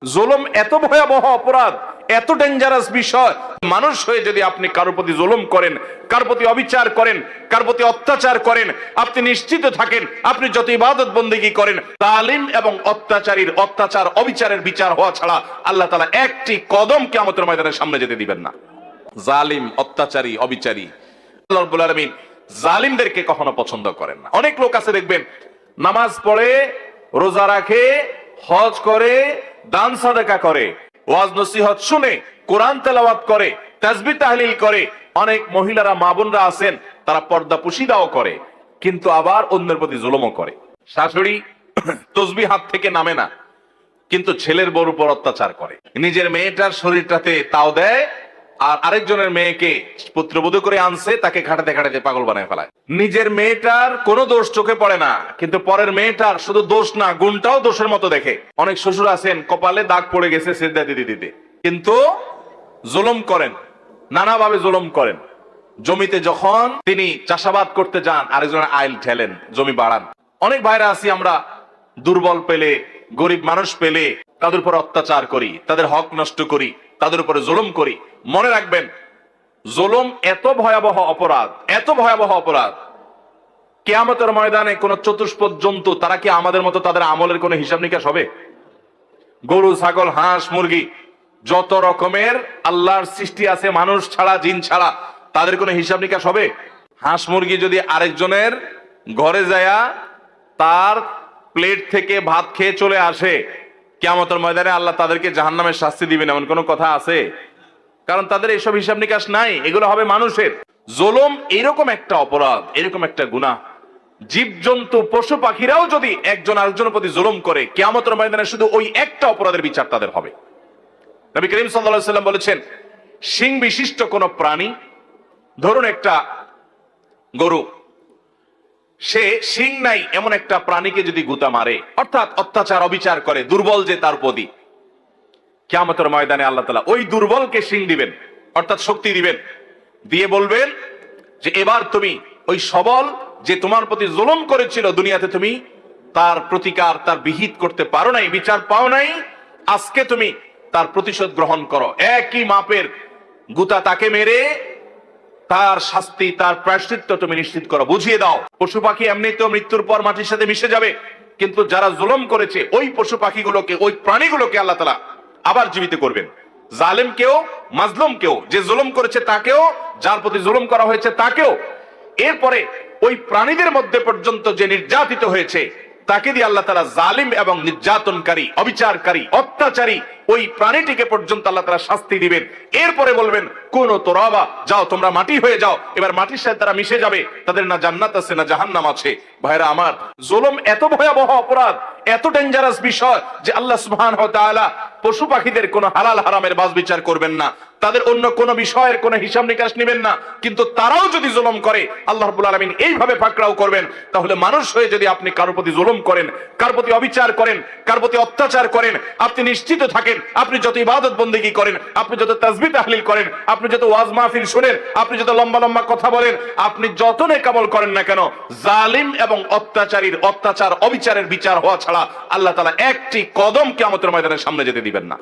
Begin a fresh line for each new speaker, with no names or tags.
জুলুম এত ভয়াবহ অপরাধ, এত ডেঞ্জারাস বিষয়। মানুষ হয়ে যদি আপনি কারোর প্রতি জুলুম করেন, কারোর প্রতি অবিচার করেন, কারোর প্রতি অত্যাচার করেন, আপনি নিশ্চিত থাকেন আপনি যত ইবাদত বন্দেগী করেন, জালিম এবং অত্যাচারীর অত্যাচার অবিচারের বিচার হওয়া ছাড়া আল্লাহ তাআলা একটি কদম কিয়ামতের ময়দানের সামনে যেতে দিবেন না। জালিম, অত্যাচারী, অবিচারী, আল্লাহ রাব্বুল আলামিন জালিমদেরকে কখনো পছন্দ করেন না। অনেক লোক আছে দেখবেন, নামাজ পড়ে, রোজা রাখে, হজ করে, দান সাদাকা করে, ওয়াজ নসিহত শুনে, কোরআন তেলাওয়াত করে, তাসবিহ তাহলিল করে। অনেক মহিলারা, মা বোনরা আছেন, তারা পর্দা পুশিদাও করে, কিন্তু আবার অন্যের প্রতি জুলুমও করে। শাশুড়ি তসবিহ হাত থেকে নামে না, কিন্তু ছেলের বউর উপর অত্যাচার করে। নিজের মেয়েটার শরীরটাতে তাও দেয়, আর আরেকজনের মেয়েকে পুত্রবধূ করে আনছে, তাকে খাটাতে খাটাতে পাগল বানায় ফেলায়। নিজের মেয়েটার কোনো দোষ চোখে পড়ে না, কিন্তু পরের মেয়েটার শুধু দোষ না, গুণটাও দোষের মতো দেখে। অনেক শ্বশুর আছেন, কপালে দাগ পড়ে গেছে সিজদা দিতে দিতে, কিন্তু জুলুম করেন, নানাভাবে জুলুম করেন। জমিতে যখন তিনি চাষাবাদ করতে যান, আরেকজনের আইল ঠেলেন, জমি বাড়ান। অনেক ভাইরা আছি আমরা, দুর্বল পেলে, গরিব মানুষ পেলে তাদের উপর অত্যাচার করি, তাদের হক নষ্ট করি, তাদের উপরে জুলুম করি। মনে রাখবেন, জুলুম এত ভয়াবহ অপরাধ, এত ভয়াবহ অপরাধ, কিয়ামতের ময়দানে কোন চতুষ্পদ জন্তু, তারা কি আমাদের মতো তাদের আমলের কোন হিসাব নিকাশ হবে? গরু, ছাগল, হাঁস, মুরগি, যত রকমের আল্লাহর সৃষ্টি আছে মানুষ ছাড়া, জিন ছাড়া, তাদের কোনো হিসাব নিকাশ হবে? হাঁস মুরগি যদি আরেকজনের ঘরে যায়া তার প্লেট থেকে ভাত খেয়ে চলে আসে, কিয়ামতের ময়দানে আল্লাহ তাদেরকে জাহান্নামের শাস্তি দিবেন, এমন কোনো কথা আছে? কারণ তাদের এইসব হিসাব নিকাশ নাই, এগুলো হবে মানুষের। জুলুম এরকম একটা অপরাধ, এরকম একটা গুনাহ, জীবজন্তু, পশু পাখিরাও যদি একজন আরেকজনের প্রতি জুলুম করে, কিয়ামতের ময়দানে শুধু ওই একটা অপরাধের বিচার তাদের হবে। নবী করিম সাল্লাল্লাহু আলাইহি ওয়াসাল্লাম বলেছেন, শিং বিশিষ্ট কোন প্রাণী, ধরুন একটা গরু, সে শিং নাই এমন একটা প্রাণীকে যদি গুতা মারে, অর্থাৎ অত্যাচার অবিচার করে, দুর্বল যে তার প্রতি, কিয়ামতের ময়দানে আল্লাহ তাআলা ওই দুর্বলকে শিং দিবেন, অর্থাৎ শক্তি দিবেন, দিয়ে বলবেন যে এবার তুমি ওই সবল যে তোমার প্রতি জুলুম করেছিল, দুনিয়াতে তুমি তার প্রতিকার, তার বিহিত করতে পারো নাই, বিচার পাও নাই, আজকে তুমি তার প্রতিশোধ গ্রহণ করো। একই মাপের গুতা তাকে মেরে তার শাস্তি, তার প্রায়শ্চিত্ত তুমি নিশ্চিত করো, বুঝিয়ে দাও। পশু পাখি এমনিতেও মৃত্যুর পর মাটির সাথে মিশে যাবে, কিন্তু যারা জুলুম করেছে ওই পশু পাখিগুলোকে, ওই প্রাণীগুলোকে আল্লাহ তাআলা আবার জীবিত করবেন। জালেমকেও, মাজলুমকেও, যে জুলুম করেছে তাকেও, যার প্রতি জুলুম করা হয়েছে তাকেও, এরপরে ওই প্রাণীদের মধ্যে পর্যন্ত যে নির্যাতিত হয়েছে তাকে দিয়ে আল্লাহ তাআলা জালিম এবং নির্যাতনকারী, অবিচারকারী, অত্যাচারী ওই প্রাণীটিকে পর্যন্ত আল্লাহ তাআলা শাস্তি দিবেন। এরপরে বলবেন, কোন তোরাবা, যাও তোমরা মাটি হয়ে যাও। এবার মাটির সাথে তারা মিশে যাবে, তাদের না জান্নাত আছে না জাহান্নাম আছে। ভাইরা আমার, জুলুম এত ভয়াবহ অপরাধ, এত ডেঞ্জারাস বিষয় যে আল্লাহ সুবহানাহু ওয়া তাআলা পশু পাখিদের কোনো হালাল হারামের বাছ বিচার করবেন না, তাদের অন্য কোন বিষয়ের কোন হিসাব নিকাশ নেবেন না, কিন্তু তারাও যদি জুলুম করে আল্লাহ রাব্বুল আলামিন এইভাবে পাকড়াও করবেন। তাহলে মানুষ হয়ে যদি আপনি কারোর প্রতি জুলুম করেন, কারোর প্রতি অবিচার করেন, কারোর প্রতি অত্যাচার করেন, আপনি নিশ্চিত থাকেন আপনি যত ইবাদত বন্দেগী করেন, আপনি যত তাসবিহ তাহলিল করেন, আপনি যত ওয়াজ মাহফিল শুনেন, আপনি যত লম্বা লম্বা কথা বলেন, আপনি যত নেক আমল করেন না কেন, জালিম এবং অত্যাচারীর অত্যাচার অবিচারের বিচার হওয়া ছাড়া আল্লাহ তাআলা একটি কদম কিয়ামতের ময়দানের সামনে যেতে দিবেন না।